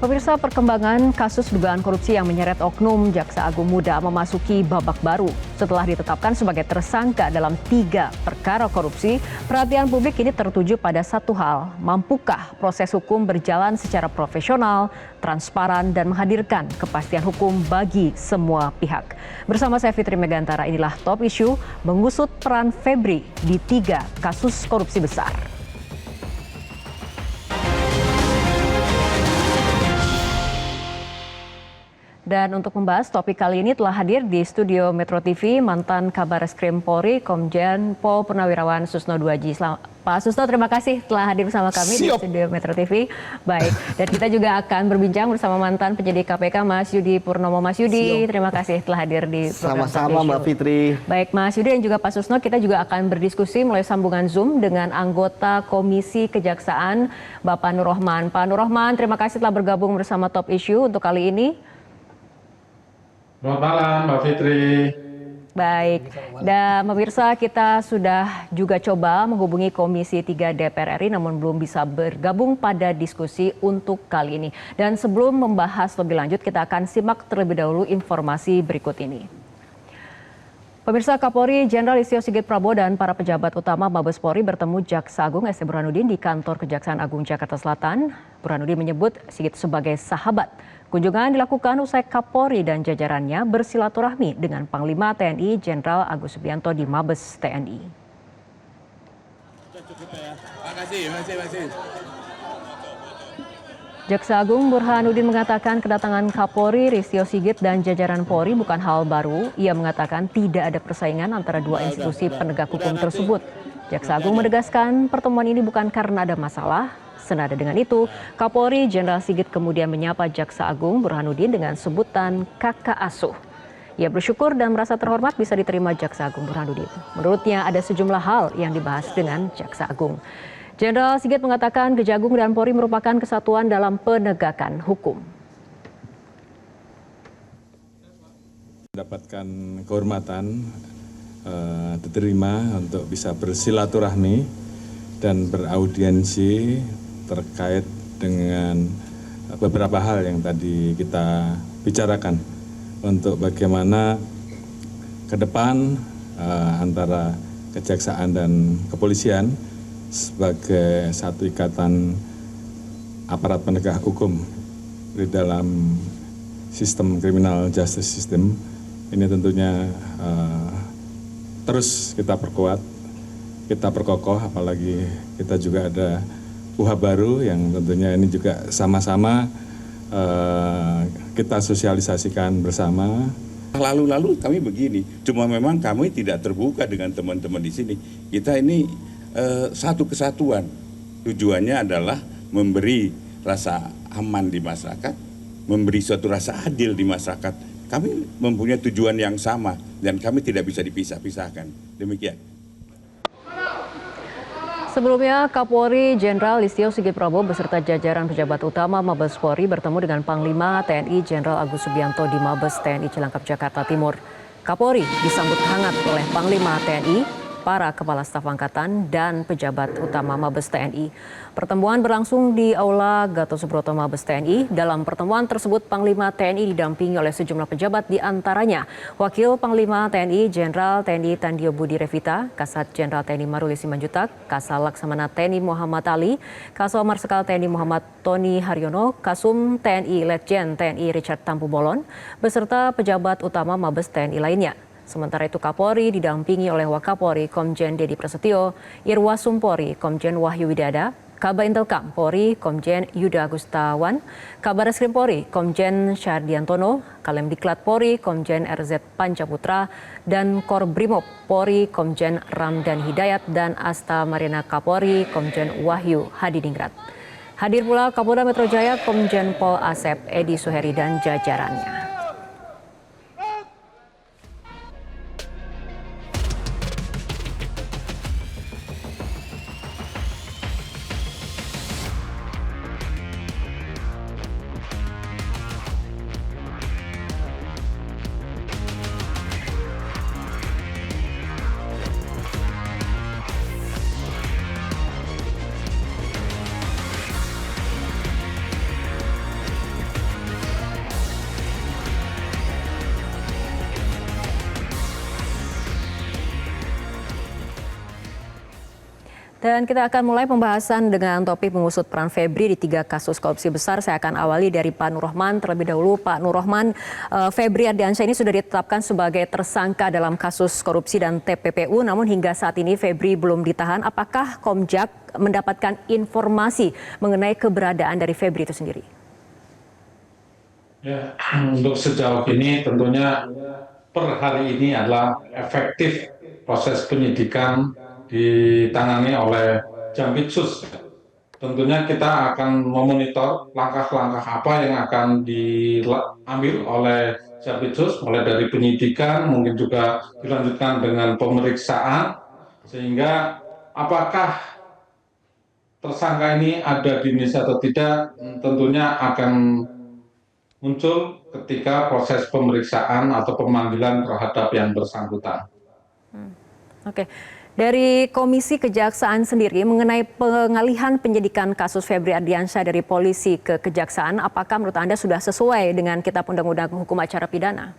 Pemirsa, perkembangan kasus dugaan korupsi yang menyeret oknum Jaksa Agung Muda memasuki babak baru. Setelah ditetapkan sebagai tersangka dalam 3 perkara korupsi, perhatian publik ini tertuju pada satu hal: mampukah proses hukum berjalan secara profesional, transparan, dan menghadirkan kepastian hukum bagi semua pihak. Bersama saya Fitri Megantara, inilah Top Issue mengusut peran Febri di 3 kasus korupsi besar. Dan untuk membahas topik kali ini telah hadir di studio Metro TV mantan Kabareskrim Polri Komjen Pol Purnawirawan Susno Duaji. Pak Susno, terima kasih telah hadir bersama kami di studio Metro TV. Baik, dan kita juga akan berbincang bersama mantan penyidik KPK Mas Yudi Purnomo. Mas Yudi, terima kasih telah hadir di program. Sama-sama Mbak Fitri. Baik, Mas Yudi dan juga Pak Susno, kita juga akan berdiskusi melalui sambungan Zoom dengan anggota Komisi Kejaksaan Bapak Nur Rohman. Pak Nur Rohman, terima kasih telah bergabung bersama Top Issue untuk kali ini. Selamat malam, Mbak Fitri. Baik, dan pemirsa, kita sudah juga coba menghubungi Komisi 3 DPR RI namun belum bisa bergabung pada diskusi untuk kali ini. Dan sebelum membahas lebih lanjut, kita akan simak terlebih dahulu informasi berikut ini. Pemirsa, Kapolri Jenderal Listio Sigit Prabowo dan para pejabat utama Mabes Polri bertemu Jaksa Agung ST Burhanuddin di kantor Kejaksaan Agung Jakarta Selatan. Burhanuddin menyebut Sigit sebagai sahabat. Kunjungan dilakukan usai Kapolri dan jajarannya bersilaturahmi dengan Panglima TNI Jenderal Agus Subianto di Mabes TNI. Jaksa Agung Burhanuddin mengatakan kedatangan Kapolri Listio Sigit dan jajaran Polri bukan hal baru. Ia mengatakan tidak ada persaingan antara dua institusi penegak hukum tersebut. Jaksa Agung menegaskan pertemuan ini bukan karena ada masalah. Senada dengan itu, Kapolri Jenderal Sigit kemudian menyapa Jaksa Agung Burhanuddin dengan sebutan kakak asuh. Ia bersyukur dan merasa terhormat bisa diterima Jaksa Agung Burhanuddin. Menurutnya ada sejumlah hal yang dibahas dengan Jaksa Agung. Jenderal Sigit mengatakan Kejagung dan Polri merupakan kesatuan dalam penegakan hukum. Mendapatkan kehormatan diterima untuk bisa bersilaturahmi dan beraudiensi terkait dengan beberapa hal yang tadi kita bicarakan untuk bagaimana ke depan antara kejaksaan dan kepolisian sebagai satu ikatan aparat penegak hukum di dalam sistem criminal justice system ini tentunya terus kita perkuat, kita perkokoh, apalagi kita juga ada UHA baru yang tentunya ini juga sama-sama kita sosialisasikan bersama. Lalu kami begini, cuma memang kami tidak terbuka dengan teman-teman di sini. Kita ini satu kesatuan, tujuannya adalah memberi rasa aman di masyarakat, memberi suatu rasa adil di masyarakat. Kami mempunyai tujuan yang sama dan kami tidak bisa dipisah-pisahkan. Demikian. Sebelumnya, Kapolri Jenderal Listio Sigit Prabowo beserta jajaran pejabat utama Mabes Polri bertemu dengan Panglima TNI Jenderal Agus Subianto di Mabes TNI Cilangkap, Jakarta Timur. Kapolri disambut hangat oleh Panglima TNI, para kepala staf angkatan, dan pejabat utama Mabes TNI. Pertemuan berlangsung di Aula Gatot Subroto Mabes TNI. Dalam pertemuan tersebut, Panglima TNI didampingi oleh sejumlah pejabat, di antaranya Wakil Panglima TNI Jenderal TNI Tandio Budi Revita, Kasat Jenderal TNI Maruli Simanjuntak, Kasal Laksamana TNI Muhammad Ali, Kasal Marsikal TNI Muhammad Tony Haryono, Kasum TNI Letjen TNI Richard Tampu Bolon, beserta pejabat utama Mabes TNI lainnya. Sementara itu Kapolri didampingi oleh Wakapolri Komjen Dedi Prasetyo, Irwasum Polri Komjen Wahyu Widada, Kabintelkam Polri Komjen Yuda Agustawan, Kabareskrim Polri Komjen Syardiantono, Kalemdiklat Polri Komjen RZ Pancaputra, dan Korbrimob Polri Komjen Ramdan Hidayat dan Asta Marina Kapolri Komjen Wahyu Hadiningrat. Hadir pula Kapolda Metro Jaya Komjen Pol Asep Edi Suheri dan jajarannya. Dan kita akan mulai pembahasan dengan topik mengusut peran Febri di 3 kasus korupsi besar. Saya akan awali dari Pak Nur Rohman terlebih dahulu. Pak Nur Rohman, Febri Ardiansyah ini sudah ditetapkan sebagai tersangka dalam kasus korupsi dan TPPU, namun hingga saat ini Febri belum ditahan. Apakah Komjak mendapatkan informasi mengenai keberadaan dari Febri itu sendiri? Ya, untuk sejauh ini tentunya per hari ini adalah efektif proses penyidikan ditangani oleh Jampitsus. Tentunya kita akan memonitor langkah-langkah apa yang akan diambil oleh Jampitsus, mulai dari penyidikan, mungkin juga dilanjutkan dengan pemeriksaan, sehingga apakah tersangka ini ada di Indonesia atau tidak, tentunya akan muncul ketika proses pemeriksaan atau pemanggilan terhadap yang bersangkutan. Oke. Dari Komisi Kejaksaan sendiri mengenai pengalihan penyidikan kasus Febri Ardiansyah dari polisi ke kejaksaan, apakah menurut Anda sudah sesuai dengan Kitab Undang-Undang Hukum Acara Pidana?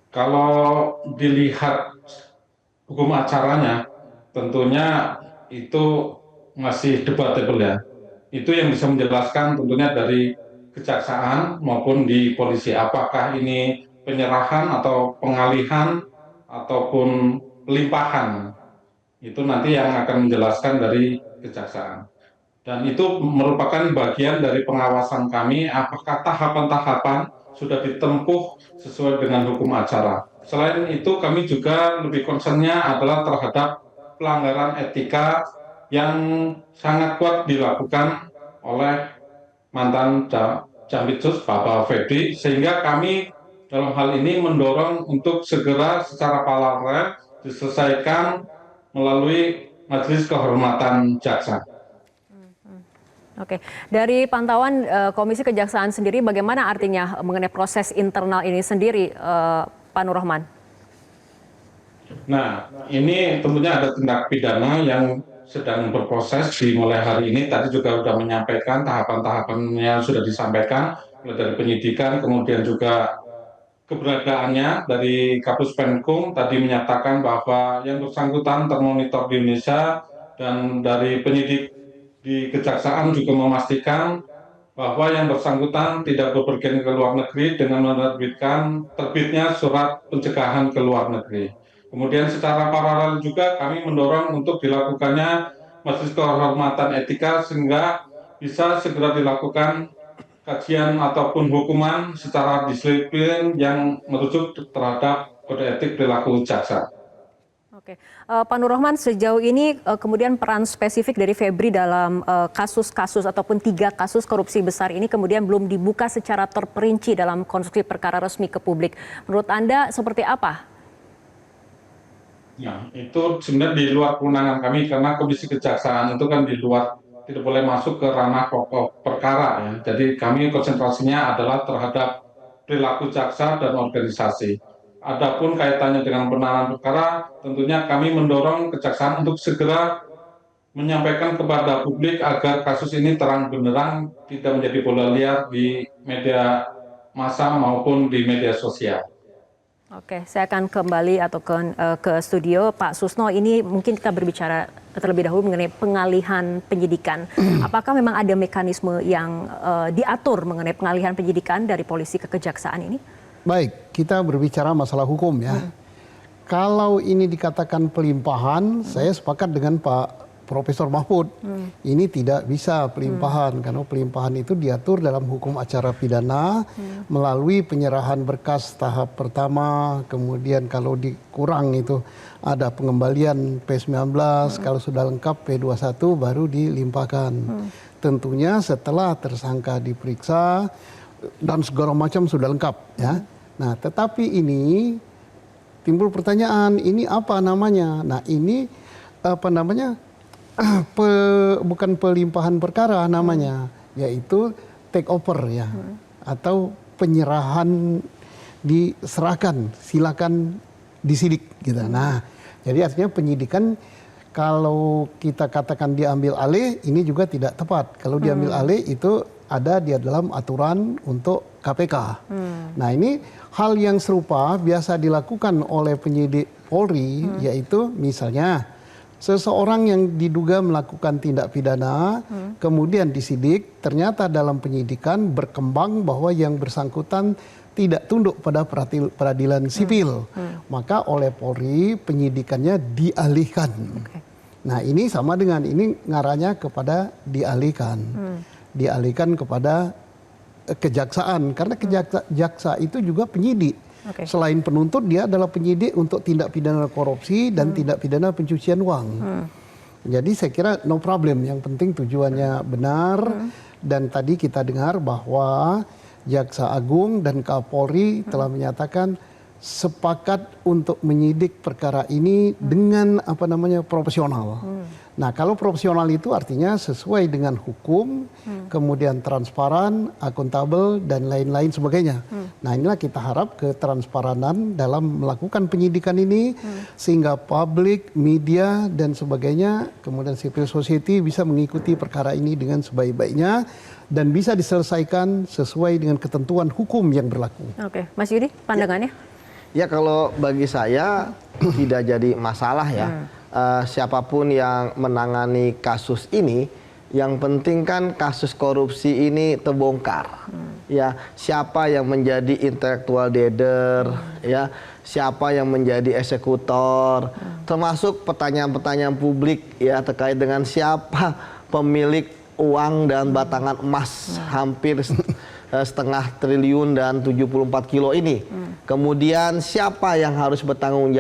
Kalau dilihat hukum acaranya, tentunya itu masih debatable ya. Itu yang bisa menjelaskan tentunya dari kejaksaan maupun di polisi. Apakah ini penyerahan atau pengalihan ataupun pelimpahan, itu nanti yang akan menjelaskan dari kejaksaan. Dan itu merupakan bagian dari pengawasan kami, apakah tahapan-tahapan sudah ditempuh sesuai dengan hukum acara. Selain itu, kami juga lebih concernnya adalah terhadap pelanggaran etika yang sangat kuat dilakukan oleh mantan Jampitsus Bapak Febri, sehingga kami dalam hal ini mendorong untuk segera secara paralel diselesaikan melalui Majelis Kehormatan Jaksa. Oke, dari pantauan Komisi Kejaksaan sendiri, bagaimana artinya mengenai proses internal ini sendiri, Pak Nur Rohman? Nah, ini tentunya ada tindak pidana yang sedang berproses dimulai hari ini. Tadi juga sudah menyampaikan tahapan-tahapannya sudah disampaikan, mulai dari penyidikan, kemudian juga keberadaannya dari Kapus Penkum tadi menyatakan bahwa yang bersangkutan termonitor di Indonesia, dan dari penyidik di Kejaksaan juga memastikan bahwa yang bersangkutan tidak bepergian ke luar negeri dengan menerbitkan terbitnya surat pencegahan ke luar negeri. Kemudian secara paralel juga kami mendorong untuk dilakukannya Majelis Kehormatan Etika sehingga bisa segera dilakukan kajian ataupun hukuman secara disiplin yang merujuk terhadap kode etik perilaku jaksa. Oke, Pak Nur Rohman, sejauh ini kemudian peran spesifik dari Febri dalam kasus-kasus ataupun 3 kasus korupsi besar ini kemudian belum dibuka secara terperinci dalam konstruksi perkara resmi ke publik. Menurut Anda seperti apa? Nah, itu sebenarnya di luar kewenangan kami karena Komisi Kejaksaan itu kan di luar, tidak boleh masuk ke ranah pokok perkara ya. Jadi kami konsentrasinya adalah terhadap perilaku jaksa dan organisasi. Adapun kaitannya dengan penanganan perkara, tentunya kami mendorong kejaksaan untuk segera menyampaikan kepada publik agar kasus ini terang benderang, tidak menjadi bola liar di media massa maupun di media sosial. Oke, saya akan kembali atau ke studio. Pak Susno, ini mungkin kita berbicara terlebih dahulu mengenai pengalihan penyidikan. Apakah memang ada mekanisme yang diatur mengenai pengalihan penyidikan dari polisi ke kejaksaan ini? Baik, kita berbicara masalah hukum ya. Kalau ini dikatakan pelimpahan, saya sepakat dengan Pak Profesor Mahfud. Ini tidak bisa pelimpahan, karena pelimpahan itu diatur dalam hukum acara pidana melalui penyerahan berkas tahap pertama, kemudian kalau dikurang itu ada pengembalian P19, kalau sudah lengkap P21 baru dilimpahkan. Tentunya setelah tersangka diperiksa dan segala macam sudah lengkap ya. Nah, tetapi ini timbul pertanyaan, ini apa namanya? Nah, ini apa namanya? Bukan pelimpahan perkara namanya, yaitu take over ya, atau penyerahan, diserahkan, silakan disidik gitu. Nah, jadi artinya penyidikan kalau kita katakan diambil alih, ini juga tidak tepat. Kalau diambil alih itu ada di dalam aturan untuk KPK. Nah, ini hal yang serupa biasa dilakukan oleh penyidik Polri, yaitu misalnya seseorang yang diduga melakukan tindak pidana, kemudian disidik, ternyata dalam penyidikan berkembang bahwa yang bersangkutan tidak tunduk pada peradilan sipil, maka oleh Polri penyidikannya dialihkan. Nah ini sama dengan ini ngarahnya kepada dialihkan, dialihkan kepada kejaksaan, karena jaksa itu juga penyidik. Selain penuntut, dia adalah penyidik untuk tindak pidana korupsi dan tindak pidana pencucian uang. Jadi saya kira no problem, yang penting tujuannya benar. Dan tadi kita dengar bahwa Jaksa Agung dan Kapolri telah menyatakan sepakat untuk menyidik perkara ini dengan profesional. Nah, kalau profesional itu artinya sesuai dengan hukum, kemudian transparan, akuntabel, dan lain-lain sebagainya. Nah, inilah kita harap ketransparanan dalam melakukan penyidikan ini, sehingga publik, media, dan sebagainya, kemudian civil society bisa mengikuti perkara ini dengan sebaik-baiknya, dan bisa diselesaikan sesuai dengan ketentuan hukum yang berlaku. Oke, Mas Yudi, pandangannya? Ya, kalau bagi saya tidak jadi masalah ya. Siapapun yang menangani kasus ini, yang penting kan kasus korupsi ini terbongkar. Ya, siapa yang menjadi intellectual leader, ya, siapa yang menjadi eksekutor, termasuk pertanyaan-pertanyaan publik ya terkait dengan siapa pemilik uang dan batangan emas hampir setengah triliun dan 74 kilo ini. Kemudian siapa yang harus bertanggung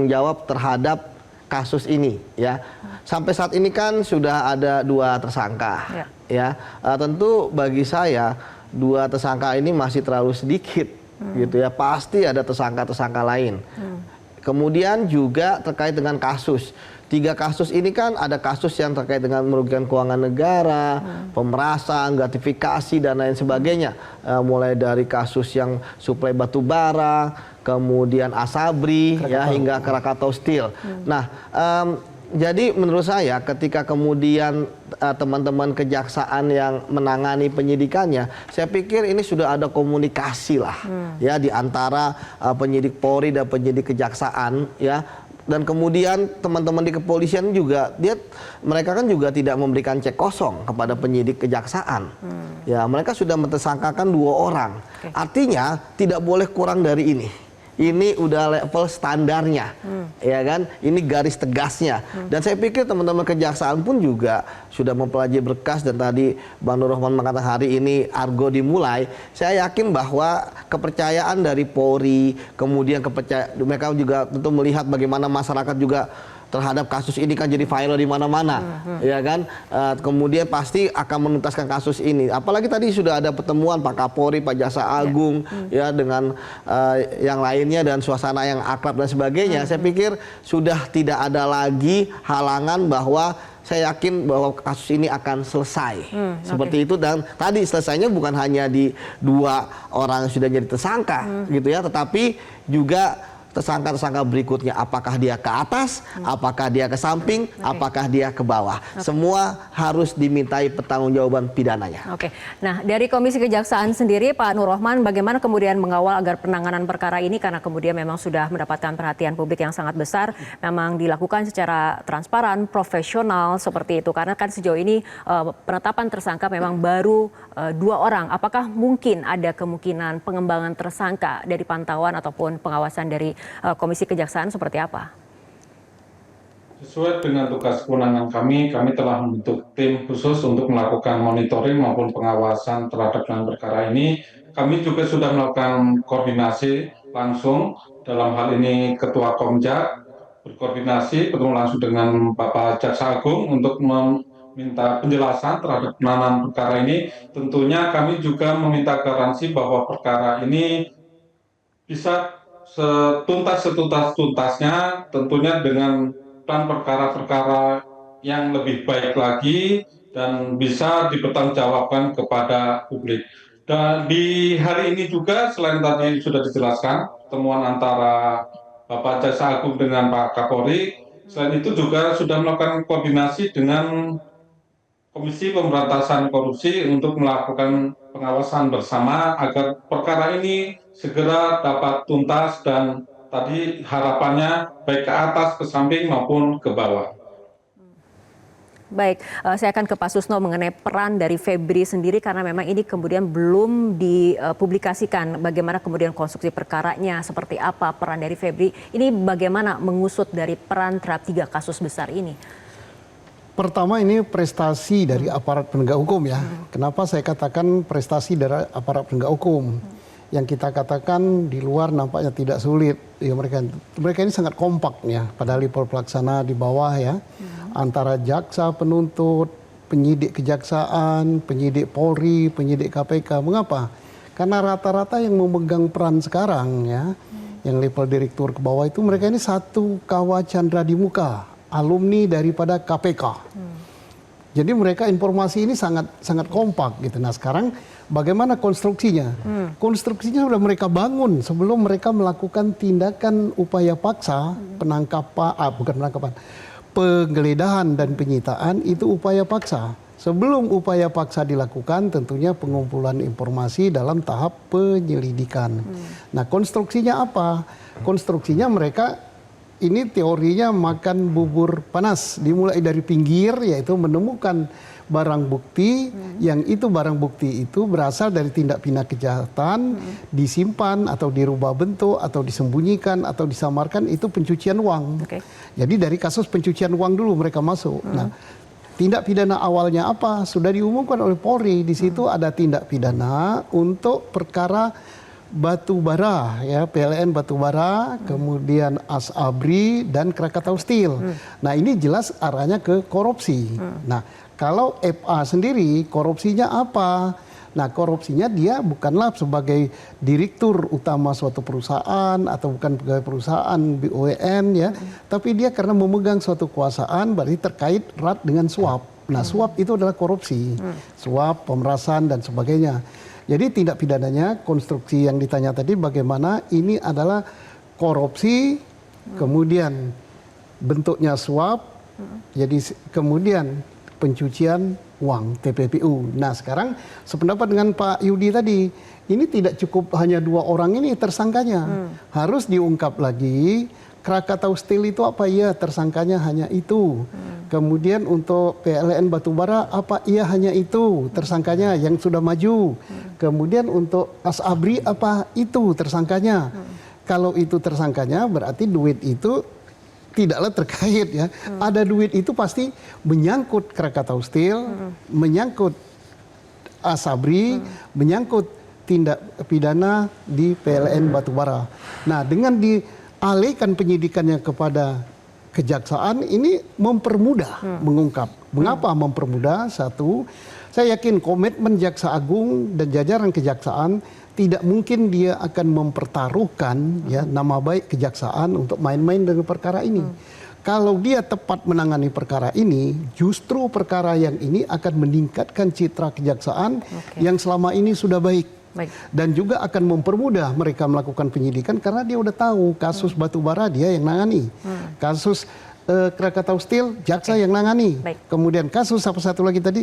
jawab terhadap kasus ini ya. Sampai saat ini kan sudah ada 2 tersangka ya. Tentu bagi saya 2 tersangka ini masih terlalu sedikit gitu ya. Pasti ada tersangka-tersangka lain. Kemudian juga terkait dengan kasus 3 kasus ini kan ada kasus yang terkait dengan merugikan keuangan negara, pemerasan, gratifikasi, dan lain sebagainya. Mulai dari kasus yang suplai batu bara, kemudian Asabri, ya, hingga Krakatau Steel. Nah, jadi menurut saya ketika kemudian teman-teman kejaksaan yang menangani penyidikannya, saya pikir ini sudah ada komunikasi lah, ya, di antara penyidik Polri dan penyidik kejaksaan, ya. Dan kemudian teman-teman di kepolisian juga, mereka kan juga tidak memberikan cek kosong kepada penyidik kejaksaan. Ya, mereka sudah mentersangkakan 2 orang. Artinya tidak boleh kurang dari ini. Ini udah level standarnya, ya kan? Ini garis tegasnya. Dan saya pikir teman-teman kejaksaan pun juga sudah mempelajari berkas, dan tadi Bang Nur Rahman mengatakan hari ini argo dimulai. Saya yakin bahwa kepercayaan dari Polri, kemudian mereka juga tentu melihat bagaimana masyarakat juga terhadap kasus ini kan jadi viral di mana-mana, ya kan? Kemudian pasti akan menuntaskan kasus ini. Apalagi tadi sudah ada pertemuan Pak Kapolri, Pak Jaksa Agung, ya, dengan yang lainnya, dan suasana yang akrab dan sebagainya. Saya pikir sudah tidak ada lagi halangan bahwa saya yakin bahwa kasus ini akan selesai. Seperti itu. Dan tadi selesainya bukan hanya di 2 orang yang sudah jadi tersangka, gitu ya, tetapi juga tersangka-tersangka berikutnya, apakah dia ke atas, apakah dia ke samping, apakah dia ke bawah. Semua harus dimintai pertanggungjawaban pidananya. Oke. Nah, dari Komisi Kejaksaan sendiri, Pak Nur Rahman, bagaimana kemudian mengawal agar penanganan perkara ini, karena kemudian memang sudah mendapatkan perhatian publik yang sangat besar, memang dilakukan secara transparan, profesional seperti itu. Karena kan sejauh ini penetapan tersangka memang baru 2 orang. Apakah mungkin ada kemungkinan pengembangan tersangka dari pantauan ataupun pengawasan dari Komisi Kejaksaan seperti apa? Sesuai dengan tugas kewenangan kami telah membentuk tim khusus untuk melakukan monitoring maupun pengawasan terhadap perkara ini. Kami juga sudah melakukan koordinasi langsung, dalam hal ini Ketua Komjak berkoordinasi bertemu langsung dengan Bapak Jaksa Agung untuk meminta penjelasan terhadap penanganan perkara ini. Tentunya kami juga meminta garansi bahwa perkara ini bisa setuntas-tuntasnya, tentunya dengan plan perkara-perkara yang lebih baik lagi dan bisa dipertanggungjawabkan kepada publik. Dan di hari ini juga, selain tadi sudah dijelaskan pertemuan antara Bapak Jaksa Agung dengan Pak Kapolri, selain itu juga sudah melakukan koordinasi dengan Komisi Pemberantasan Korupsi untuk melakukan pengawasan bersama agar perkara ini segera dapat tuntas dan tadi harapannya baik ke atas, ke samping maupun ke bawah. Baik, saya akan ke Pak Susno mengenai peran dari Febri sendiri karena memang ini kemudian belum dipublikasikan bagaimana kemudian konstruksi perkaranya, seperti apa peran dari Febri. Ini bagaimana mengusut dari peran terhadap 3 kasus besar ini? Pertama ini prestasi dari aparat penegak hukum ya. Kenapa saya katakan prestasi dari aparat penegak hukum? Yang kita katakan di luar nampaknya tidak sulit. Ya, mereka ini sangat kompak ya, padahal pelaksana di bawah ya. Antara jaksa penuntut, penyidik kejaksaan, penyidik Polri, penyidik KPK. Mengapa? Karena rata-rata yang memegang peran sekarang ya, yang level direktur ke bawah itu mereka ini satu kawah candra di muka, alumni daripada KPK. Jadi mereka informasi ini sangat kompak gitu. Nah sekarang bagaimana konstruksinya? Konstruksinya sudah mereka bangun sebelum mereka melakukan tindakan upaya paksa penggeledahan dan penyitaan itu upaya paksa. Sebelum upaya paksa dilakukan tentunya pengumpulan informasi dalam tahap penyelidikan. Nah konstruksinya apa? Konstruksinya mereka ini teorinya makan bubur panas, dimulai dari pinggir yaitu menemukan barang bukti yang itu barang bukti itu berasal dari tindak pidana kejahatan, disimpan atau dirubah bentuk atau disembunyikan atau disamarkan, itu pencucian uang. Jadi dari kasus pencucian uang dulu mereka masuk. Nah, tindak pidana awalnya apa? Sudah diumumkan oleh Polri. Di situ ada tindak pidana untuk perkara batubara ya, PLN batubara, kemudian Asabri dan Krakatau Steel. Nah, ini jelas arahnya ke korupsi. Nah, kalau FA sendiri korupsinya apa? Nah, korupsinya dia bukanlah sebagai direktur utama suatu perusahaan atau bukan pegawai perusahaan BUMN ya, tapi dia karena memegang suatu kekuasaan berarti terkait erat dengan suap. Nah, suap itu adalah korupsi. Suap, pemerasan dan sebagainya. Jadi tindak pidananya, konstruksi yang ditanya tadi bagaimana ini adalah korupsi, kemudian bentuknya suap, jadi kemudian pencucian uang TPPU. Nah sekarang sependapat dengan Pak Yudi tadi, ini tidak cukup hanya 2 orang ini tersangkanya, harus diungkap lagi. Krakatau Steel itu apa? Iya tersangkanya hanya itu. Kemudian untuk PLN batubara apa? Iya hanya itu tersangkanya yang sudah maju. Kemudian untuk Asabri apa? Itu tersangkanya. Kalau itu tersangkanya berarti duit itu tidaklah terkait ya. Ada duit itu pasti menyangkut Krakatau Steel, menyangkut Asabri, menyangkut tindak pidana di PLN batubara. Nah dengan dialihkan penyidikannya kepada kejaksaan ini mempermudah mengungkap. Mengapa mempermudah? Satu, saya yakin komitmen Jaksa Agung dan jajaran kejaksaan tidak mungkin dia akan mempertaruhkan ya nama baik kejaksaan untuk main-main dengan perkara ini. Kalau dia tepat menangani perkara ini, justru perkara yang ini akan meningkatkan citra kejaksaan yang selama ini sudah baik. Dan juga akan mempermudah mereka melakukan penyidikan karena dia udah tahu kasus batubara dia yang nangani, kasus Krakatau Steel jaksa yang nangani, kemudian kasus apa satu lagi tadi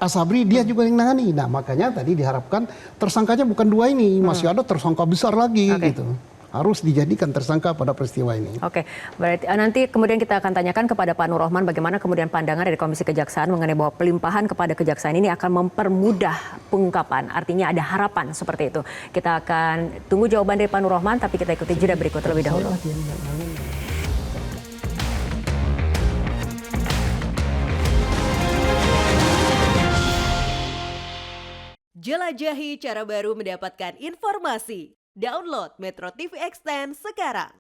Asabri dia juga yang nangani. Nah makanya tadi diharapkan tersangkanya bukan 2 ini, masih ada tersangka besar lagi gitu. Harus dijadikan tersangka pada peristiwa ini. Oke, berarti nanti kemudian kita akan tanyakan kepada Pak Nur Rohman bagaimana kemudian pandangan dari Komisi Kejaksaan mengenai bahwa pelimpahan kepada kejaksaan ini akan mempermudah pengungkapan. Artinya ada harapan seperti itu. Kita akan tunggu jawaban dari Pak Nur Rohman, tapi kita ikuti jeda berikut terlebih dahulu. Jelajahi cara baru mendapatkan informasi. Download Metro TV Extend sekarang.